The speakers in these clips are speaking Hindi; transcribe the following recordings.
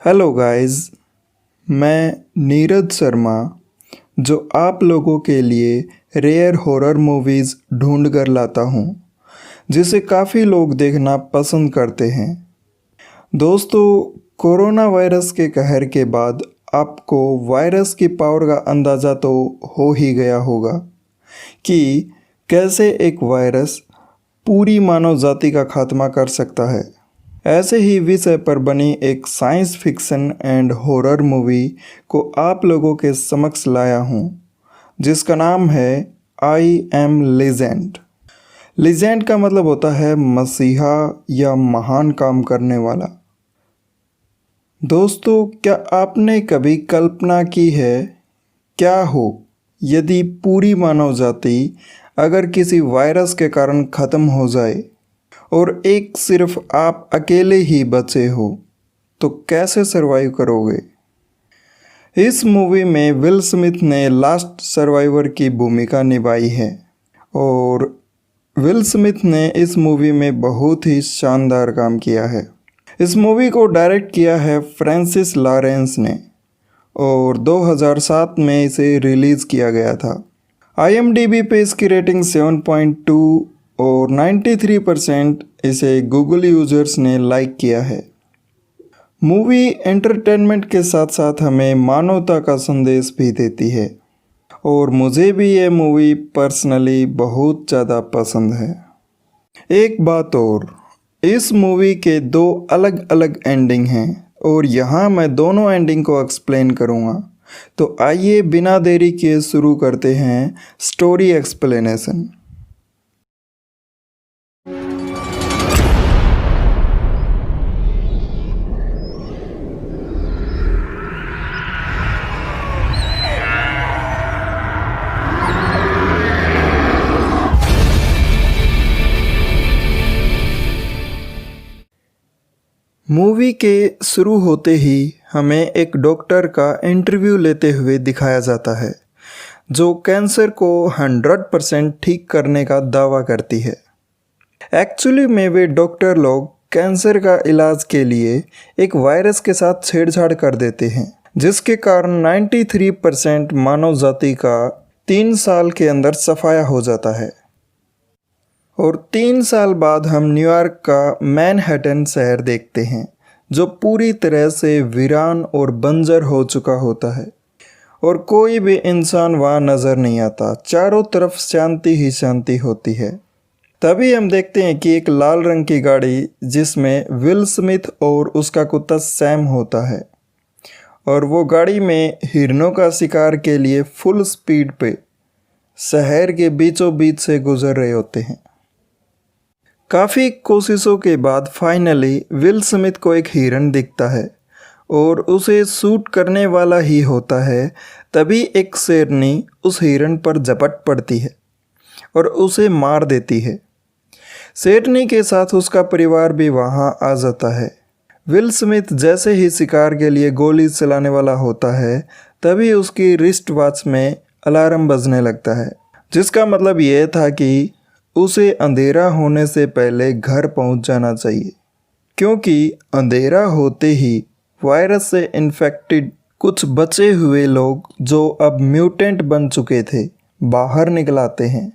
हेलो गाइस, मैं नीरज शर्मा जो आप लोगों के लिए रेयर हॉरर मूवीज़ ढूंढ कर लाता हूँ जिसे काफ़ी लोग देखना पसंद करते हैं। दोस्तों, कोरोना वायरस के कहर के बाद आपको वायरस की पावर का अंदाज़ा तो हो ही गया होगा कि कैसे एक वायरस पूरी मानव जाति का खात्मा कर सकता है। ऐसे ही विषय पर बनी एक science fiction and horror movie को आप लोगों के समक्ष लाया हूँ, जिसका नाम है आई एम लीजेंड। लीजेंड का मतलब होता है मसीहा या महान काम करने वाला। दोस्तों, क्या आपने कभी कल्पना की है क्या हो यदि पूरी मानव जाति अगर किसी वायरस के कारण ख़त्म हो जाए और एक सिर्फ आप अकेले ही बचे हो, तो कैसे सरवाइव करोगे। इस मूवी में विल स्मिथ ने लास्ट सर्वाइवर की भूमिका निभाई है और विल स्मिथ ने इस मूवी में बहुत ही शानदार काम किया है। इस मूवी को डायरेक्ट किया है फ्रांसिस लॉरेंस ने और 2007 में इसे रिलीज़ किया गया था। IMDb पे इसकी रेटिंग 7.2 और 93% इसे गूगल यूजर्स ने लाइक किया है। मूवी एंटरटेनमेंट के साथ साथ हमें मानवता का संदेश भी देती है और मुझे भी ये मूवी पर्सनली बहुत ज़्यादा पसंद है। एक बात और, इस मूवी के 2 अलग अलग एंडिंग हैं और यहाँ मैं दोनों एंडिंग को एक्सप्लेन करूँगा। तो आइए बिना देरी किए शुरू करते हैं स्टोरी एक्सप्लेनेशन। मूवी के शुरू होते ही हमें एक डॉक्टर का इंटरव्यू लेते हुए दिखाया जाता है जो कैंसर को 100% ठीक करने का दावा करती है। एक्चुअली में वे डॉक्टर लोग कैंसर का इलाज के लिए एक वायरस के साथ छेड़छाड़ कर देते हैं, जिसके कारण 93% मानव जाति का 3 साल के अंदर सफाया हो जाता है। और 3 साल बाद हम न्यूयॉर्क का मैनहट्टन शहर देखते हैं जो पूरी तरह से वीरान और बंजर हो चुका होता है और कोई भी इंसान वहाँ नज़र नहीं आता। चारों तरफ शांति ही शांति होती है। तभी हम देखते हैं कि एक लाल रंग की गाड़ी जिसमें विल स्मिथ और उसका कुत्ता सैम होता है और वो गाड़ी में हिरणों का शिकार के लिए फुल स्पीड पे शहर के बीचों बीच से गुजर रहे होते हैं। काफ़ी कोशिशों के बाद फाइनली विल स्मिथ को एक हिरन दिखता है और उसे शूट करने वाला ही होता है। तभी एक शेरनी उस हिरन पर झपट पड़ती है और उसे मार देती है। शेरनी के साथ उसका परिवार भी वहां आ जाता है। विल स्मिथ जैसे ही शिकार के लिए गोली चलाने वाला होता है तभी उसकी रिस्ट वॉच में अलार्म बजने लगता है, जिसका मतलब यह था कि उसे अंधेरा होने से पहले घर पहुंच जाना चाहिए, क्योंकि अंधेरा होते ही वायरस से इन्फेक्टेड कुछ बचे हुए लोग जो अब म्यूटेंट बन चुके थे बाहर निकल आते हैं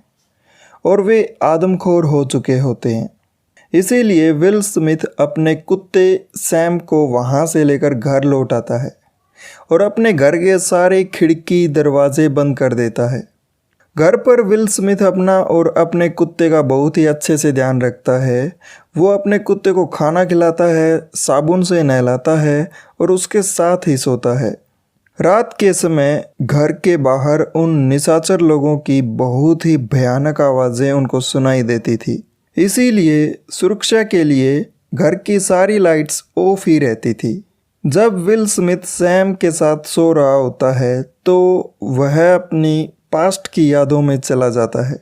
और वे आदमखोर हो चुके होते हैं। इसीलिए विल स्मिथ अपने कुत्ते सैम को वहाँ से लेकर घर लौट आता है और अपने घर के सारे खिड़की दरवाजे बंद कर देता है। घर पर विल स्मिथ अपना और अपने कुत्ते का बहुत ही अच्छे से ध्यान रखता है। वो अपने कुत्ते को खाना खिलाता है, साबुन से नहलाता है और उसके साथ ही सोता है। रात के समय घर के बाहर उन निशाचर लोगों की बहुत ही भयानक आवाज़ें उनको सुनाई देती थी। इसीलिए सुरक्षा के लिए घर की सारी लाइट्स ऑफ ही रहती थी। जब विल स्मिथ सैम के साथ सो रहा होता है तो वह अपनी पास्ट की यादों में चला जाता है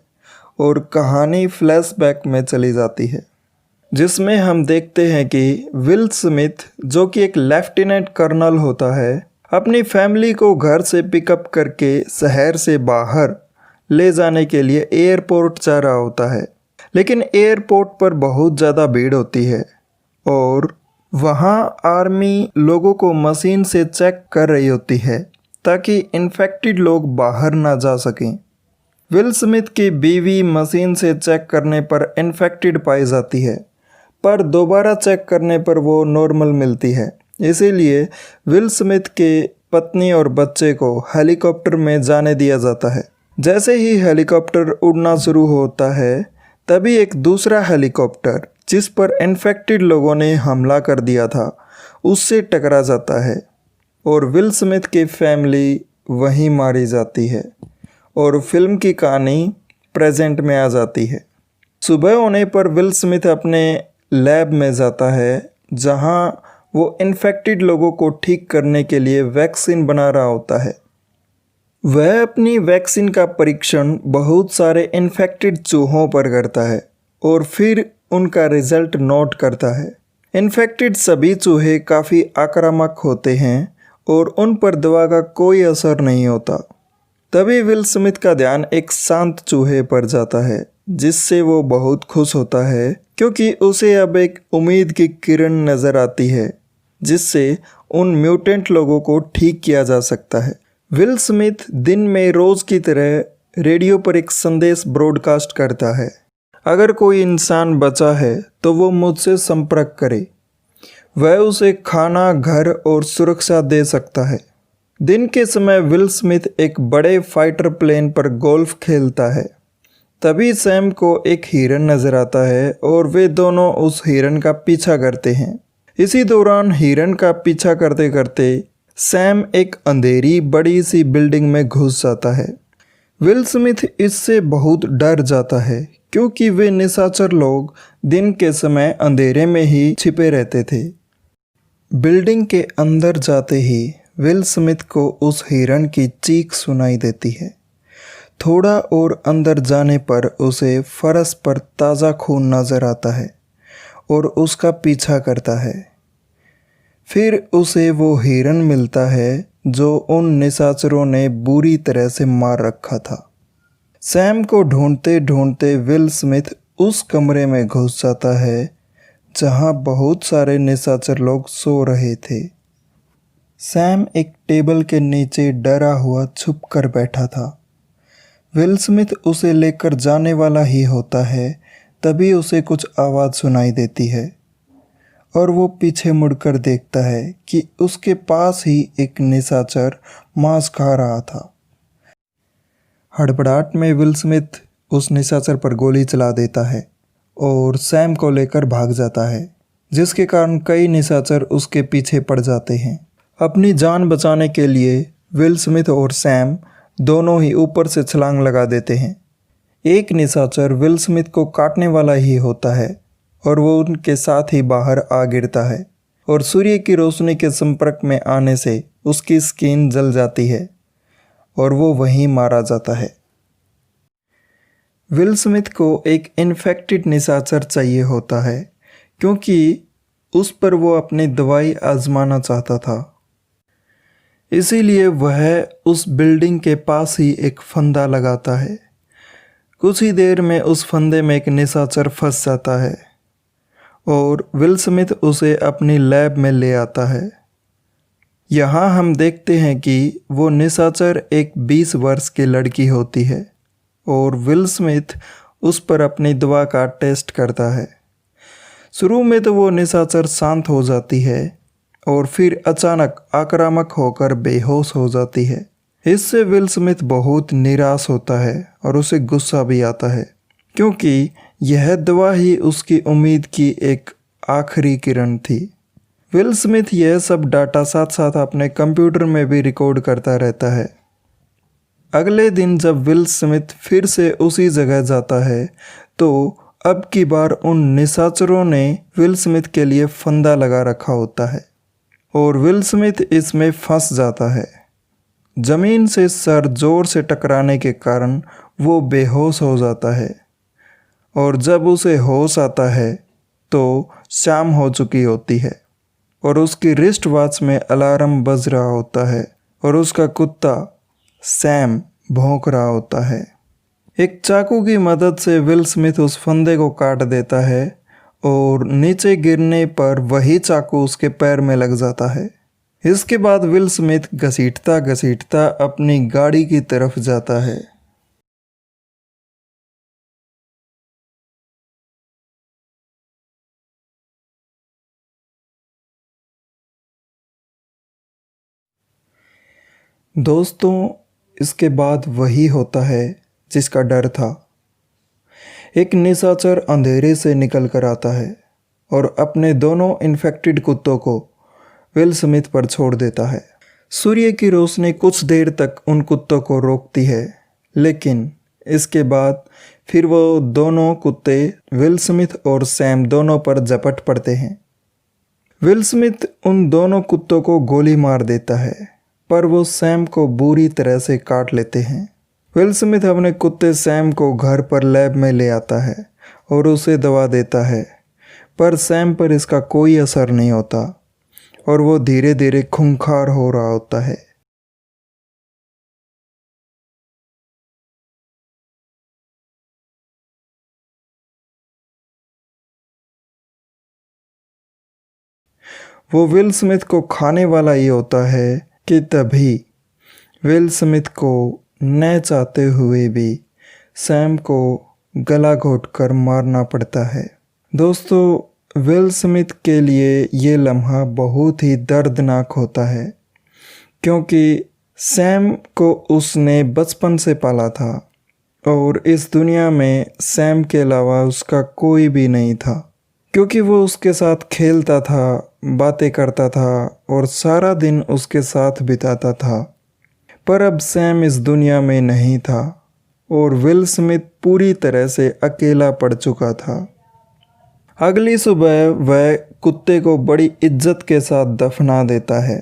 और कहानी फ्लैशबैक में चली जाती है, जिसमें हम देखते हैं कि विल स्मिथ जो कि एक लेफ्टिनेंट कर्नल होता है, अपनी फैमिली को घर से पिकअप करके शहर से बाहर ले जाने के लिए एयरपोर्ट जा रहा होता है। लेकिन एयरपोर्ट पर बहुत ज़्यादा भीड़ होती है और वहाँ आर्मी लोगों को मशीन से चेक कर रही होती है ताकि इन्फेक्टेड लोग बाहर ना जा सकें। विल स्मिथ की बीवी मशीन से चेक करने पर इन्फेक्टेड पाई जाती है, पर दोबारा चेक करने पर वो नॉर्मल मिलती है। इसीलिए विल स्मिथ के पत्नी और बच्चे को हेलीकॉप्टर में जाने दिया जाता है। जैसे ही हेलीकॉप्टर उड़ना शुरू होता है तभी एक दूसरा हेलीकॉप्टर जिस पर इन्फेक्टेड लोगों ने हमला कर दिया था उससे टकरा जाता है और विल स्मिथ की फैमिली वहीं मारी जाती है और फिल्म की कहानी प्रेजेंट में आ जाती है। सुबह होने पर विल स्मिथ अपने लैब में जाता है जहां वो इन्फेक्टेड लोगों को ठीक करने के लिए वैक्सीन बना रहा होता है। वह अपनी वैक्सीन का परीक्षण बहुत सारे इन्फेक्टेड चूहों पर करता है और फिर उनका रिजल्ट नोट करता है। इन्फेक्टेड सभी चूहे काफ़ी आक्रामक होते हैं और उन पर दवा का कोई असर नहीं होता। तभी विल स्मिथ का ध्यान एक शांत चूहे पर जाता है जिससे वो बहुत खुश होता है क्योंकि उसे अब एक उम्मीद की किरण नज़र आती है जिससे उन म्यूटेंट लोगों को ठीक किया जा सकता है। विल स्मिथ दिन में रोज़ की तरह रेडियो पर एक संदेश ब्रॉडकास्ट करता है, अगर कोई इंसान बचा है तो वो मुझसे संपर्क करे। वह उसे खाना, घर और सुरक्षा दे सकता है। दिन के समय विल स्मिथ एक बड़े फाइटर प्लेन पर गोल्फ खेलता है। तभी सैम को एक हिरन नजर आता है और वे दोनों उस हिरन का पीछा करते हैं। इसी दौरान हिरन का पीछा करते करते सैम एक अंधेरी बड़ी सी बिल्डिंग में घुस जाता है। विल स्मिथ इससे बहुत डर जाता है क्योंकि वे निशाचर लोग दिन के समय अंधेरे में ही छिपे रहते थे। बिल्डिंग के अंदर जाते ही विल स्मिथ को उस हिरन की चीख सुनाई देती है। थोड़ा और अंदर जाने पर उसे फर्श पर ताज़ा खून नजर आता है और उसका पीछा करता है। फिर उसे वो हिरन मिलता है जो उन निशाचरों ने बुरी तरह से मार रखा था। सैम को ढूंढते ढूंढते विल स्मिथ उस कमरे में घुस जाता है जहां बहुत सारे निशाचर लोग सो रहे थे। सैम एक टेबल के नीचे डरा हुआ छुप कर बैठा था। विल स्मिथ उसे लेकर जाने वाला ही होता है तभी उसे कुछ आवाज़ सुनाई देती है और वो पीछे मुड़कर देखता है कि उसके पास ही एक निशाचर मांस खा रहा था। हड़बड़ाहट में विल स्मिथ उस निशाचर पर गोली चला देता है और सैम को लेकर भाग जाता है, जिसके कारण कई निशाचर उसके पीछे पड़ जाते हैं। अपनी जान बचाने के लिए विल स्मिथ और सैम दोनों ही ऊपर से छलांग लगा देते हैं। एक निशाचर विल स्मिथ को काटने वाला ही होता है और वो उनके साथ ही बाहर आ गिरता है और सूर्य की रोशनी के संपर्क में आने से उसकी स्किन जल जाती है और वो वहीं मारा जाता है। विल स्मिथ को एक इन्फेक्टेड निशाचर चाहिए होता है क्योंकि उस पर वो अपनी दवाई आजमाना चाहता था। इसीलिए वह उस बिल्डिंग के पास ही एक फंदा लगाता है। कुछ ही देर में उस फंदे में एक निशाचर फंस जाता है और विल स्मिथ उसे अपनी लैब में ले आता है। यहाँ हम देखते हैं कि वो निशाचर एक 20 वर्ष की लड़की होती है और विल स्मिथ उस पर अपनी दवा का टेस्ट करता है। शुरू में तो वो निशाचर शांत हो जाती है और फिर अचानक आक्रामक होकर बेहोश हो जाती है। इससे विल स्मिथ बहुत निराश होता है और उसे गुस्सा भी आता है क्योंकि यह दवा ही उसकी उम्मीद की एक आखिरी किरण थी। विल स्मिथ यह सब डाटा साथ साथ अपने कंप्यूटर में भी रिकॉर्ड करता रहता है। अगले दिन जब विल स्मिथ फिर से उसी जगह जाता है तो अब की बार उन निशाचरों ने विल स्मिथ के लिए फंदा लगा रखा होता है और विल स्मिथ इसमें फंस जाता है। ज़मीन से सर जोर से टकराने के कारण वो बेहोश हो जाता है और जब उसे होश आता है तो शाम हो चुकी होती है और उसकी रिस्ट वॉच में अलार्म बज रहा होता है और उसका कुत्ता सैम भौंक रहा होता है। एक चाकू की मदद से विल स्मिथ उस फंदे को काट देता है और नीचे गिरने पर वही चाकू उसके पैर में लग जाता है। इसके बाद विल स्मिथ घसीटता घसीटता अपनी गाड़ी की तरफ जाता है। दोस्तों, इसके बाद वही होता है जिसका डर था। एक निशाचर अंधेरे से निकल कर आता है और अपने दोनों इन्फेक्टेड कुत्तों को विल स्मिथ पर छोड़ देता है। सूर्य की रोशनी कुछ देर तक उन कुत्तों को रोकती है, लेकिन इसके बाद फिर वो दोनों कुत्ते विल स्मिथ और सैम दोनों पर झपट पड़ते हैं। विल स्मिथ उन दोनों कुत्तों को गोली मार देता है, पर वो सैम को बुरी तरह से काट लेते हैं। विल स्मिथ अपने कुत्ते सैम को घर पर लैब में ले आता है और उसे दवा देता है, पर सैम पर इसका कोई असर नहीं होता और वो धीरे धीरे खूंखार हो रहा होता है। वो विल स्मिथ को खाने वाला ही होता है कि तभी विल स्मिथ को न चाहते हुए भी सैम को गला घोंटकर मारना पड़ता है। दोस्तों, विल स्मिथ के लिए ये लम्हा बहुत ही दर्दनाक होता है, क्योंकि सैम को उसने बचपन से पाला था और इस दुनिया में सैम के अलावा उसका कोई भी नहीं था, क्योंकि वो उसके साथ खेलता था, बातें करता था और सारा दिन उसके साथ बिताता था। पर अब सैम इस दुनिया में नहीं था और विल स्मिथ पूरी तरह से अकेला पड़ चुका था। अगली सुबह वह कुत्ते को बड़ी इज्जत के साथ दफना देता है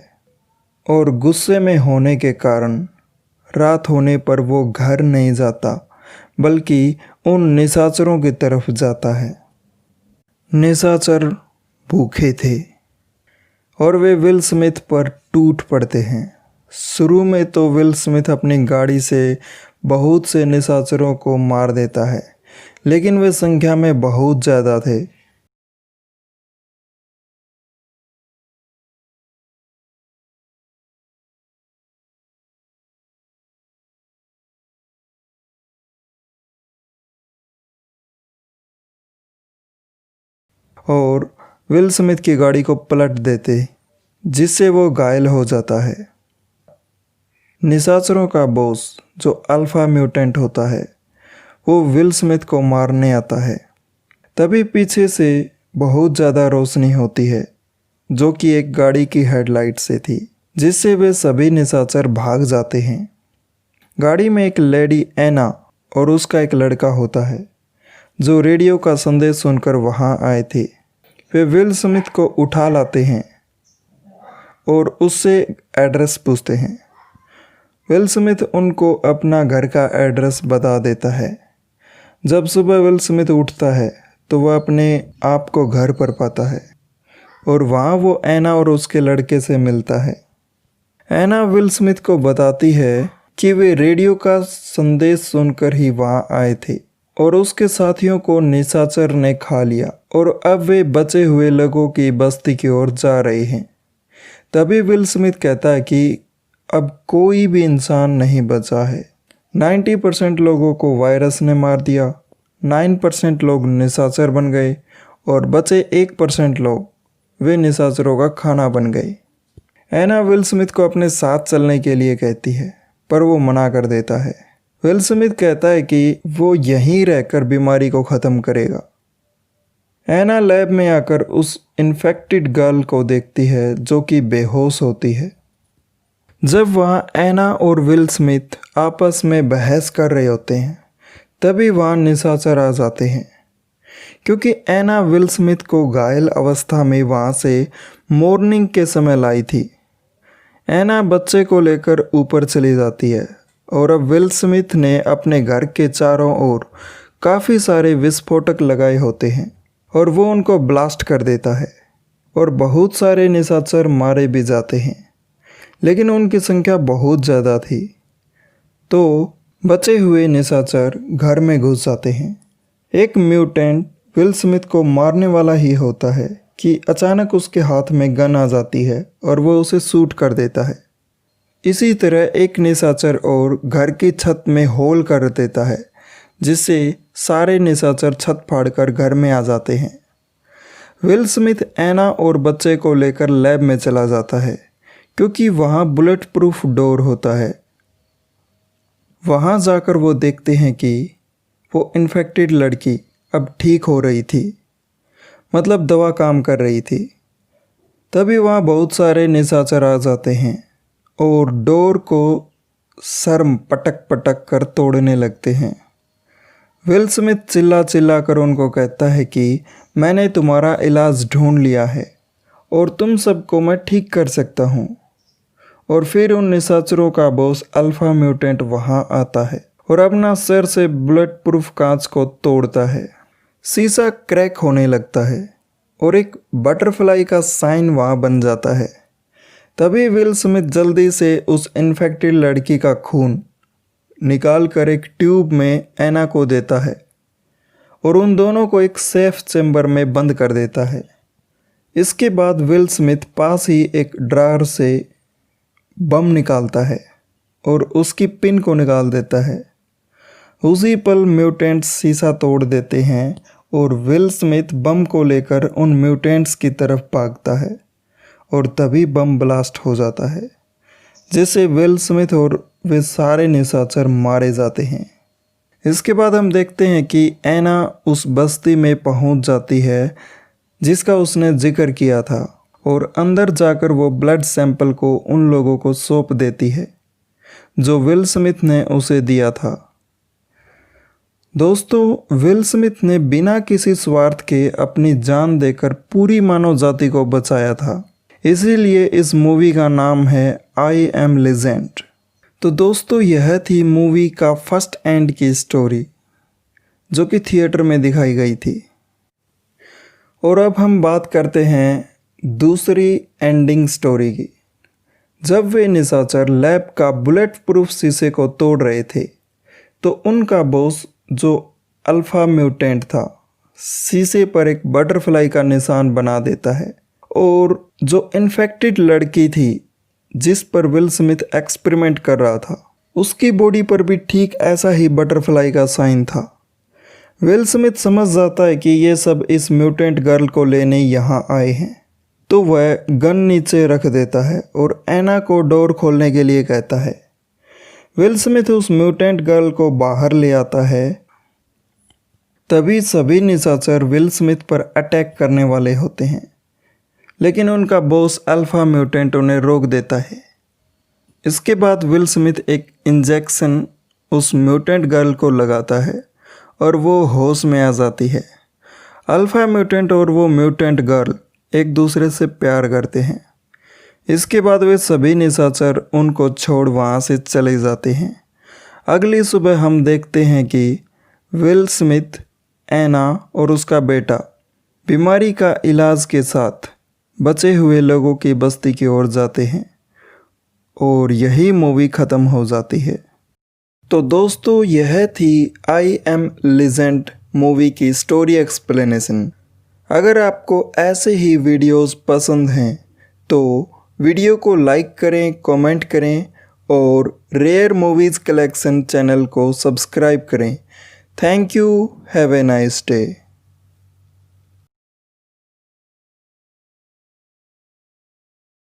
और गुस्से में होने के कारण रात होने पर वो घर नहीं जाता, बल्कि उन निशाचरों की तरफ जाता है। निशाचर भूखे थे और वे विल स्मिथ पर टूट पड़ते हैं। शुरू में तो विल स्मिथ अपनी गाड़ी से बहुत से निशाचरों को मार देता है, लेकिन वे संख्या में बहुत ज़्यादा थे। और विल स्मिथ की गाड़ी को पलट देते, जिससे वो घायल हो जाता है। निशाचरों का बॉस, जो अल्फा म्यूटेंट होता है, वो विल स्मिथ को मारने आता है। तभी पीछे से बहुत ज़्यादा रोशनी होती है, जो कि एक गाड़ी की हेडलाइट से थी, जिससे वे सभी निशाचर भाग जाते हैं। गाड़ी में एक लेडी एना और उसका एक लड़का होता है, जो रेडियो का संदेश सुनकर वहां आए थे। वे विल स्मिथ को उठा लाते हैं और उससे एड्रेस पूछते हैं। विल स्मिथ उनको अपना घर का एड्रेस बता देता है। जब सुबह विल स्मिथ उठता है तो वह अपने आप को घर पर पाता है और वहाँ वो एना और उसके लड़के से मिलता है। एना विल स्मिथ को बताती है कि वे रेडियो का संदेश सुनकर ही वहाँ आए थे और उसके साथियों को निशाचर ने खा लिया और अब वे बचे हुए लोगों की बस्ती की ओर जा रहे हैं। तभी विल स्मिथ कहता है कि अब कोई भी इंसान नहीं बचा है। 90% लोगों को वायरस ने मार दिया, 9% लोग निशाचर बन गए और बचे 1% लोग वे निशाचरों का खाना बन गए। एना विल स्मिथ को अपने साथ चलने के लिए कहती है, पर वो मना कर देता है। विल स्मिथ कहता है कि वो यहीं रहकर बीमारी को ख़त्म करेगा। एना लैब में आकर उस इन्फेक्टेड गर्ल को देखती है, जो कि बेहोश होती है। जब वहाँ एना और विल स्मिथ आपस में बहस कर रहे होते हैं, तभी वहाँ निशाचर आ जाते हैं, क्योंकि एना विल स्मिथ को घायल अवस्था में वहाँ से मॉर्निंग के समय लाई थी। एना बच्चे को लेकर ऊपर चली जाती है और अब विल स्मिथ ने अपने घर के चारों ओर काफ़ी सारे विस्फोटक लगाए होते हैं और वो उनको ब्लास्ट कर देता है और बहुत सारे निशाचर मारे भी जाते हैं, लेकिन उनकी संख्या बहुत ज़्यादा थी, तो बचे हुए निशाचर घर में घुस जाते हैं। एक म्यूटेंट विल स्मिथ को मारने वाला ही होता है कि अचानक उसके हाथ में गन आ जाती है और वो उसे शूट कर देता है। इसी तरह एक निशाचर और घर की छत में होल कर देता है, जिससे सारे निशाचर छत फाड़कर घर में आ जाते हैं। विल स्मिथ एना और बच्चे को लेकर लैब में चला जाता है, क्योंकि वहाँ बुलेट प्रूफ डोर होता है। वहाँ जाकर वो देखते हैं कि वो इन्फेक्टेड लड़की अब ठीक हो रही थी, मतलब दवा काम कर रही थी। तभी वहाँ बहुत सारे निशाचर आ जाते हैं और डोर को सर पटक पटक कर तोड़ने लगते हैं। विल स्मिथ चिल्ला चिल्ला कर उनको कहता है कि मैंने तुम्हारा इलाज ढूंढ लिया है और तुम सबको मैं ठीक कर सकता हूँ। और फिर उन निशाचरों का बॉस अल्फा म्यूटेंट वहाँ आता है और अपना सिर से बुलेट प्रूफ कांच को तोड़ता है। शीशा क्रैक होने लगता है और एक बटरफ्लाई का साइन वहाँ बन जाता है। तभी विल स्मिथ जल्दी से उस इन्फेक्टेड लड़की का खून निकाल कर एक ट्यूब में एना को देता है और उन दोनों को एक सेफ चेम्बर में बंद कर देता है। इसके बाद विल स्मिथ पास ही एक ड्रायर से बम निकालता है और उसकी पिन को निकाल देता है। उसी पल म्यूटेंट्स शीशा तोड़ देते हैं और विल स्मिथ बम को लेकर उन म्यूटेंट्स की तरफ भागता है और तभी बम ब्लास्ट हो जाता है, जिससे विल स्मिथ और वे सारे निशाचर मारे जाते हैं। इसके बाद हम देखते हैं कि एना उस बस्ती में पहुंच जाती है जिसका उसने जिक्र किया था और अंदर जाकर वो ब्लड सैंपल को उन लोगों को सौंप देती है जो विल स्मिथ ने उसे दिया था। दोस्तों, विल स्मिथ ने बिना किसी स्वार्थ के अपनी जान देकर पूरी मानव जाति को बचाया था, इसीलिए इस मूवी का नाम है आई एम लेजेंड। तो दोस्तों, यह थी मूवी का फर्स्ट एंड की स्टोरी जो कि थिएटर में दिखाई गई थी। और अब हम बात करते हैं दूसरी एंडिंग स्टोरी की। जब वे निशाचर लैब का बुलेट प्रूफ शीशे को तोड़ रहे थे तो उनका बॉस जो अल्फा म्यूटेंट था शीशे पर एक बटरफ्लाई का निशान बना देता है और जो इन्फेक्टेड लड़की थी जिस पर विल स्मिथ एक्सपेरिमेंट कर रहा था उसकी बॉडी पर भी ठीक ऐसा ही बटरफ्लाई का साइन था। विल स्मिथ समझ जाता है कि ये सब इस म्यूटेंट गर्ल को लेने यहाँ आए हैं, तो वह गन नीचे रख देता है और एना को डोर खोलने के लिए कहता है। विल स्मिथ उस म्यूटेंट गर्ल को बाहर ले आता है। तभी सभी निशाचर विल स्मिथ पर अटैक करने वाले होते हैं, लेकिन उनका बॉस अल्फा म्यूटेंट उन्हें रोक देता है। इसके बाद विल स्मिथ एक इंजेक्शन उस म्यूटेंट गर्ल को लगाता है और वो होश में आ जाती है। अल्फा म्यूटेंट और वो म्यूटेंट गर्ल एक दूसरे से प्यार करते हैं। इसके बाद वे सभी निशाचर उनको छोड़ वहाँ से चले जाते हैं। अगली सुबह हम देखते हैं कि विल स्मिथ, एना और उसका बेटा बीमारी का इलाज के साथ बचे हुए लोगों की बस्ती की ओर जाते हैं और यही मूवी ख़त्म हो जाती है। तो दोस्तों, यह थी आई एम लेजेंड मूवी की स्टोरी एक्सप्लेनेशन। अगर आपको ऐसे ही वीडियोस पसंद हैं तो वीडियो को लाइक करें, कमेंट करें और रेयर मूवीज़ कलेक्शन चैनल को सब्सक्राइब करें। Thank you, have a nice day.